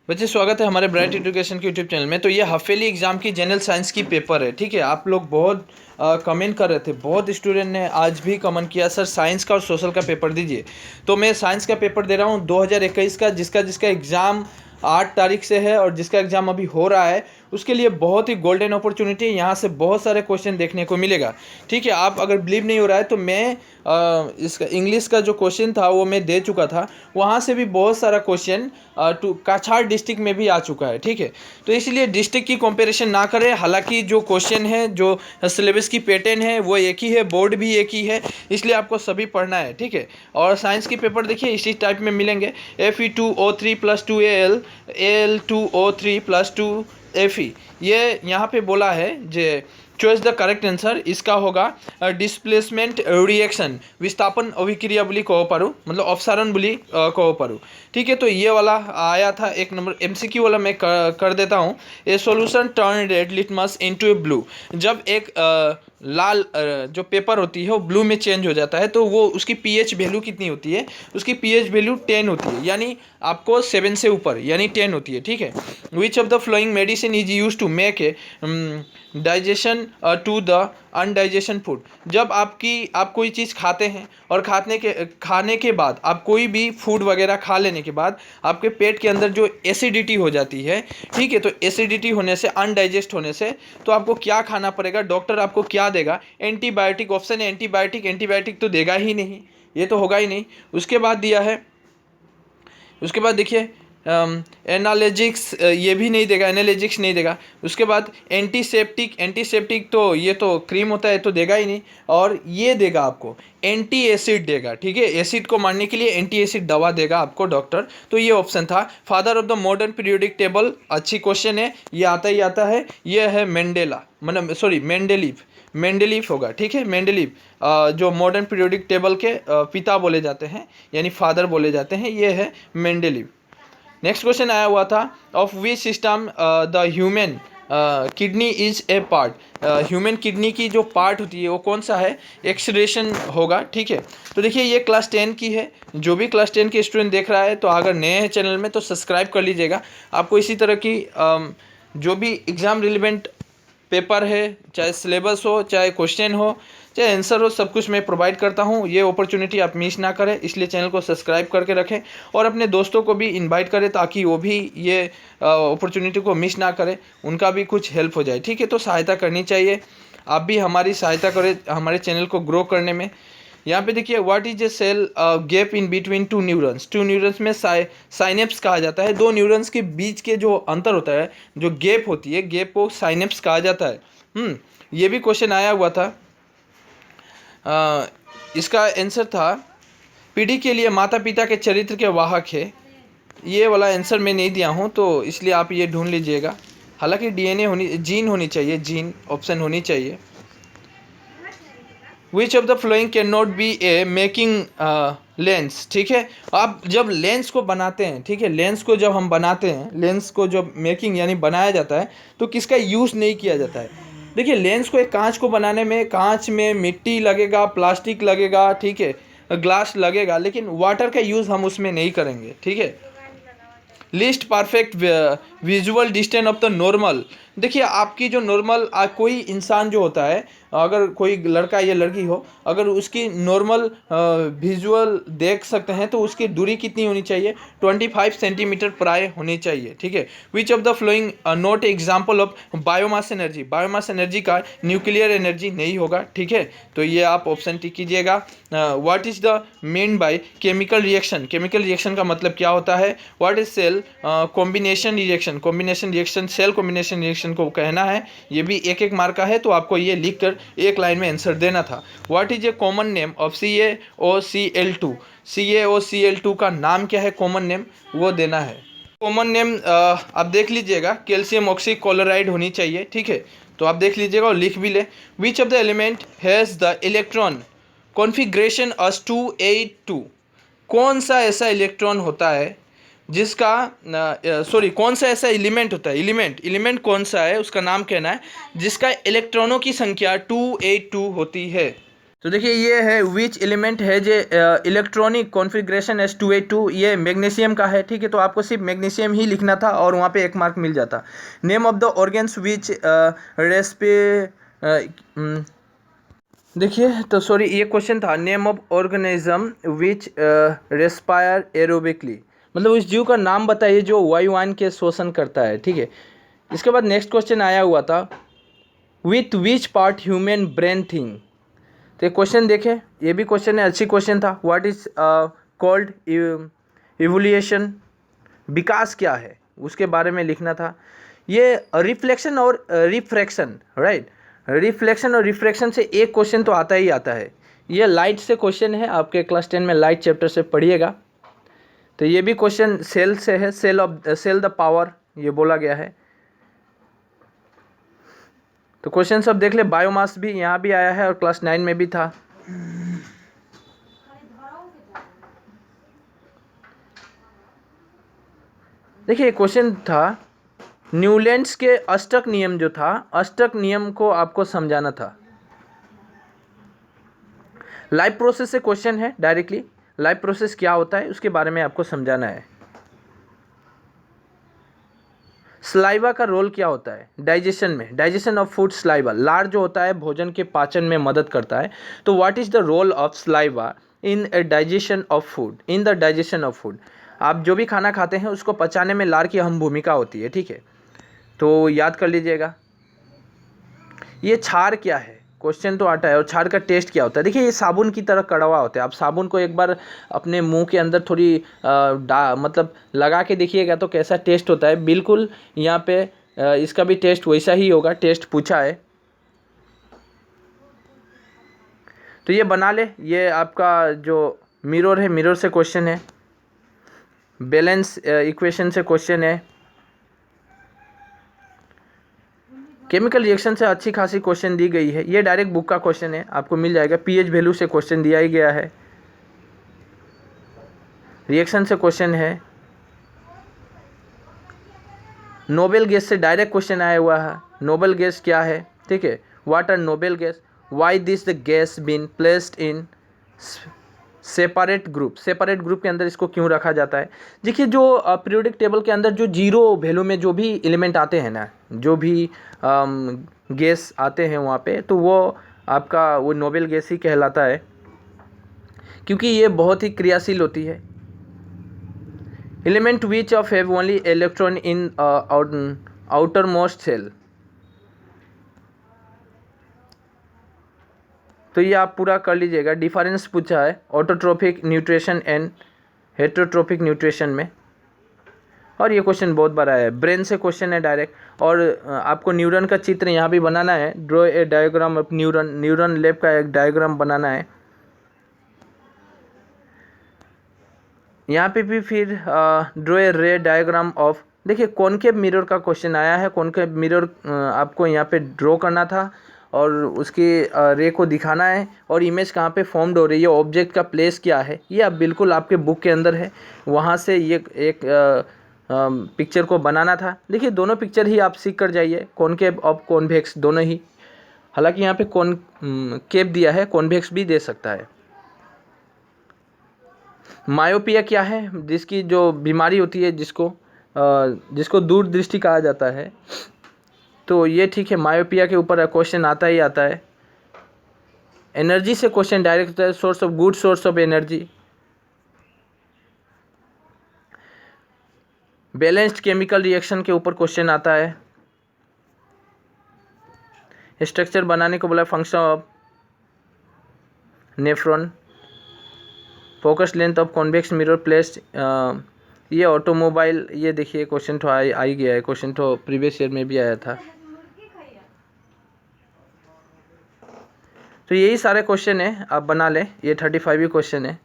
बच्चे स्वागत है हमारे ब्राइट एजुकेशन के यूट्यूब चैनल में। तो ये हाफेली एग्जाम की जनरल साइंस की पेपर है, ठीक है। आप लोग बहुत कमेंट कर रहे थे, बहुत स्टूडेंट ने आज भी कमेंट किया सर साइंस का और सोशल का पेपर दीजिए। तो मैं साइंस का पेपर दे रहा हूँ 2021 का, जिसका एग्ज़ाम 8 तारीख से है और जिसका एग्ज़ाम अभी हो रहा है। उसके लिए बहुत ही गोल्डन अपॉर्चुनिटी है, यहाँ से बहुत सारे क्वेश्चन देखने को मिलेगा, ठीक है। आप अगर बिलीव नहीं हो रहा है तो मैं इसका इंग्लिश का जो क्वेश्चन था वो मैं दे चुका था, वहाँ से भी बहुत सारा क्वेश्चन काछाड़ डिस्ट्रिक्ट में भी आ चुका है, ठीक है। तो इसलिए डिस्ट्रिक्ट की कंपैरिजन ना करें, हालांकि जो क्वेश्चन है, जो सिलेबस की पैटर्न है वो एक ही है, बोर्ड भी एक ही है, इसलिए आपको सभी पढ़ना है, ठीक है। और साइंस की पेपर देखिए इसी टाइप में मिलेंगे। Fe2O3+2Al, Al2O3+2Fe, ये यहाँ पे बोला है जे चॉइस द करेक्ट आंसर इसका होगा डिस्प्लेसमेंट रिएक्शन, विस्थापन अभिक्रिया बोली कहो पारू, मतलब अपसारण बोली कहो पारू, ठीक है। तो ये वाला आया था 1 नंबर एमसीक्यू वाला, मैं कर देता हूँ। ए solution turn red litmus into ए ब्लू, जब एक लाल जो पेपर होती है वो ब्लू में चेंज हो जाता है तो वो उसकी पीएच वैल्यू कितनी होती है, उसकी पीएच वैल्यू 10 होती है, यानी आपको 7 से ऊपर यानी 10 होती है, ठीक है। Which of the following medicine is use to make a digestion to the undigestion food, जब आप कोई चीज़ खाते हैं और खाने के बाद आप कोई भी फूड वगैरह खा लेने के बाद आपके पेट के अंदर जो एसिडिटी हो जाती है, ठीक है। तो एसिडिटी होने से, अनडाइजेस्ट होने से, तो आपको क्या खाना पड़ेगा, डॉक्टर आपको क्या देगा, एंटीबायोटिक। ऑप्शन है एंटीबायोटिक, एंटीबायोटिक तो देगा ही नहीं, ये तो होगा ही नहीं। उसके बाद दिया है, उसके बाद देखिए एनालिजिक्स, ये भी नहीं देगा, एनालिजिक्स नहीं देगा। उसके बाद एंटीसेप्टिक, एंटीसेप्टिक तो ये तो क्रीम होता है तो देगा ही नहीं। और ये देगा आपको एंटी एसिड देगा, ठीक है, एसिड को मारने के लिए एंटी एसिड दवा देगा आपको डॉक्टर। तो ये ऑप्शन था। Father of the modern periodic table, अच्छी क्वेश्चन है, ये आता ही आता है, ये है मेंडेला, मतलब सॉरी मेंडेलीव, मेंडेलीव होगा, ठीक है। मेंडेलीव जो मॉडर्न पीरियोडिक टेबल के पिता बोले जाते हैं, यानी फादर बोले जाते हैं, ये है मेंडेलीव। नेक्स्ट क्वेश्चन आया हुआ था, of which system the human kidney is a part, human kidney की जो पार्ट होती है वो कौन सा है, एक्सक्रीशन होगा, ठीक है। तो देखिए ये क्लास 10 की है, जो भी क्लास 10 के स्टूडेंट देख रहा है तो अगर नए हैं चैनल में तो सब्सक्राइब कर लीजिएगा। आपको इसी तरह की जो भी एग्ज़ाम रिलेवेंट पेपर है, चाहे सिलेबस हो, चाहे क्वेश्चन हो, चाहे आंसर हो, सब कुछ मैं प्रोवाइड करता हूँ। ये अपॉर्चुनिटी आप मिस ना करें, इसलिए चैनल को सब्सक्राइब करके रखें और अपने दोस्तों को भी इनवाइट करें ताकि वो भी ये अपॉर्चुनिटी को मिस ना करें, उनका भी कुछ हेल्प हो जाए, ठीक है। तो सहायता करनी चाहिए, आप भी हमारी सहायता करें हमारे चैनल को ग्रो करने में। यहाँ पे देखिए what is a cell gap in between two neurons, two neurons में साइनेप्स कहा जाता है। दो न्यूरॉन्स के बीच के जो अंतर होता है, जो गैप होती है, गैप को साइनेप्स कहा जाता है। ये भी क्वेश्चन आया हुआ था। इसका आंसर था पीढ़ी के लिए माता पिता के चरित्र के वाहक है। ये वाला आंसर मैं नहीं दिया हूँ तो इसलिए आप ये ढूंढ लीजिएगा। हालांकि डीएनए होनी, जीन होनी चाहिए, जीन ऑप्शन होनी चाहिए। विच of the flowing can not be A making lens, ठीक है। आप जब लेंस को बनाते हैं, ठीक है, लेंस को जब हम बनाते हैं, लेंस को जब मेकिंग यानी बनाया जाता है तो किसका यूज़ नहीं किया जाता है। देखिए लेंस को, एक कांच को बनाने में, कांच में मिट्टी लगेगा, प्लास्टिक लगेगा, ठीक है, ग्लास लगेगा, लेकिन वाटर का यूज़ हम उसमें नहीं करेंगे, ठीक है। List perfect visual distance of the normal, देखिए आपकी जो नॉर्मल, कोई इंसान जो होता है, अगर कोई लड़का या लड़की हो, अगर उसकी नॉर्मल विजुअल देख सकते हैं तो उसकी दूरी कितनी होनी चाहिए, 25 सेंटीमीटर प्राय होनी चाहिए, ठीक है। Which of the flowing not example of biomass energy, biomass energy का न्यूक्लियर एनर्जी नहीं होगा, ठीक है। तो ये आप ऑप्शन टिक कीजिएगा। What is the mean by chemical reaction, chemical reaction का मतलब क्या होता है। What is cell combination reaction, combination reaction, cell combination reaction को कहना है। ये भी एक एक मार्क का है तो आपको ये लिख कर एक लाइन में आंसर देना था। What is A common name of CaOCl2, CaOCl2 का नाम क्या है, कॉमन नेम वो देना है। कॉमन नेम आप देख लीजिएगा, कैल्शियम ऑक्सीक्लोराइड होनी चाहिए, ठीक है। तो आप देख लीजिएगा और लिख भी ले। विच of the element has the electron configuration as 282, कौन सा ऐसा इलेक्ट्रॉन होता है जिसका कौन सा ऐसा एलिमेंट होता है, एलिमेंट कौन सा है उसका नाम कहना है, जिसका इलेक्ट्रॉनों की संख्या 282 होती है। तो देखिए ये है विच एलिमेंट है जो इलेक्ट्रॉनिक कॉन्फ़िगरेशन S2A2, ये मैग्नीशियम का है, ठीक है। तो आपको सिर्फ मैग्नीशियम ही लिखना था और वहाँ पे 1 मार्क मिल जाता। नेम ऑफ द ऑर्गन्स विच देखिए तो सॉरी ये क्वेश्चन था, name of organism which respire aerobically, मतलब उस जीव का नाम बताइए जो वायुयान के शोषण करता है, ठीक है। इसके बाद नेक्स्ट क्वेश्चन आया हुआ था, with which part human brain thing. तो ये क्वेश्चन देखें, ये भी क्वेश्चन है, अच्छी क्वेश्चन था। व्हाट इज कॉल्ड इवोल्यूशन, विकास क्या है उसके बारे में लिखना था। ये रिफ्लेक्शन और रिफ्रैक्शन, राइट, रिफ्लेक्शन और रिफ्रैक्शन से एक क्वेश्चन तो आता ही आता है। ये लाइट से क्वेश्चन है, आपके क्लास 10 में लाइट चैप्टर से पढ़िएगा। तो ये भी क्वेश्चन सेल से है, सेल द पावर ये बोला गया है। तो क्वेश्चन सब देख ले, बायोमास भी यहाँ भी आया है और क्लास 9 में भी था। देखिए क्वेश्चन था, न्यूलैंड्स के अष्टक नियम जो था, अष्टक नियम को आपको समझाना था। लाइफ प्रोसेस से क्वेश्चन है डायरेक्टली, लाइफ प्रोसेस क्या होता है उसके बारे में आपको समझाना है। स्लाइवा का रोल क्या होता है डाइजेशन में, डाइजेशन ऑफ फूड। स्लाइवा, लार जो होता है भोजन के पाचन में मदद करता है। तो what is the role of saliva in a digestion of food, in the digestion of food. आप जो भी खाना खाते हैं उसको पचाने में लार की अहम भूमिका होती है, ठीक है। तो याद कर लीजिएगा। ये क्षार क्या है, क्वेश्चन तो आता है, और क्षार का टेस्ट क्या होता है। देखिए ये साबुन की तरह कड़वा होता है। आप साबुन को एक बार अपने मुंह के अंदर थोड़ी मतलब लगा के देखिएगा तो कैसा टेस्ट होता है, बिल्कुल यहाँ पे इसका भी टेस्ट वैसा ही होगा। टेस्ट पूछा है तो ये बना ले। ये आपका जो मिरर है, मिरर से क्वेश्चन है। बैलेंस इक्वेशन से क्वेश्चन है। केमिकल रिएक्शन से अच्छी खासी क्वेश्चन दी गई है। ये डायरेक्ट बुक का क्वेश्चन है, आपको मिल जाएगा। पीएच वैल्यू से क्वेश्चन दिया ही गया है। रिएक्शन से क्वेश्चन है। नोबेल गैस से डायरेक्ट क्वेश्चन आया हुआ है। नोबेल गैस क्या है, ठीक है। What are noble gas, why this the gas been placed in separate group, separate group के अंदर इसको क्यों रखा जाता है। देखिए जो पीरियोडिक टेबल के अंदर जो जीरो वैल्यू में जो भी एलिमेंट आते हैं ना, जो भी गैस आते हैं वहाँ पे, तो वो आपका वो नोबेल गैस ही कहलाता है, क्योंकि ये बहुत ही क्रियाशील होती है। Element which of have only electron in outermost shell. तो ये आप पूरा कर लीजिएगा। डिफरेंस पूछा है autotrophic nutrition and heterotrophic nutrition में, और ये क्वेश्चन बहुत बड़ा है। ब्रेन से क्वेश्चन है डायरेक्ट, और आपको न्यूरॉन का चित्र यहाँ भी बनाना है। Draw a diagram of neuron, neuron lab का एक डायग्राम बनाना है। यहाँ पे भी फिर ड्रॉ ए रे डायग्राम ऑफ, देखिए कॉनकेव मिरर का क्वेश्चन आया है। कॉनकेव मिरर आपको यहाँ पे ड्रॉ करना था और उसकी रे को दिखाना है, और इमेज कहाँ पे फॉर्म्ड हो रही है, ऑब्जेक्ट का प्लेस क्या है, ये आप बिल्कुल आपके बुक के अंदर है। वहाँ से ये एक पिक्चर को बनाना था। देखिए दोनों पिक्चर ही आप सीख कर जाइए, कॉनकेव और कॉन्वेक्स दोनों ही। हालांकि यहाँ पे कॉनकेव दिया है, कॉन्वेक्स भी दे सकता है। मायोपिया क्या है, जिसकी जो बीमारी होती है, जिसको दूरदृष्टि कहा जाता है। तो ये ठीक है, मायोपिया के ऊपर क्वेश्चन आता ही आता है। एनर्जी से क्वेश्चन डायरेक्ट होता है, source of good source of energy. Balanced chemical reaction के ऊपर क्वेश्चन आता है। स्ट्रक्चर बनाने को बोला, function of nephron. Focus length of convex mirror placed, ये ऑटोमोबाइल, ये देखिए क्वेश्चन तो आ ही गया है, क्वेश्चन तो प्रीवियस ईयर में भी आया था। तो यही सारे क्वेश्चन है, आप बना लें। ये 35 ही क्वेश्चन है।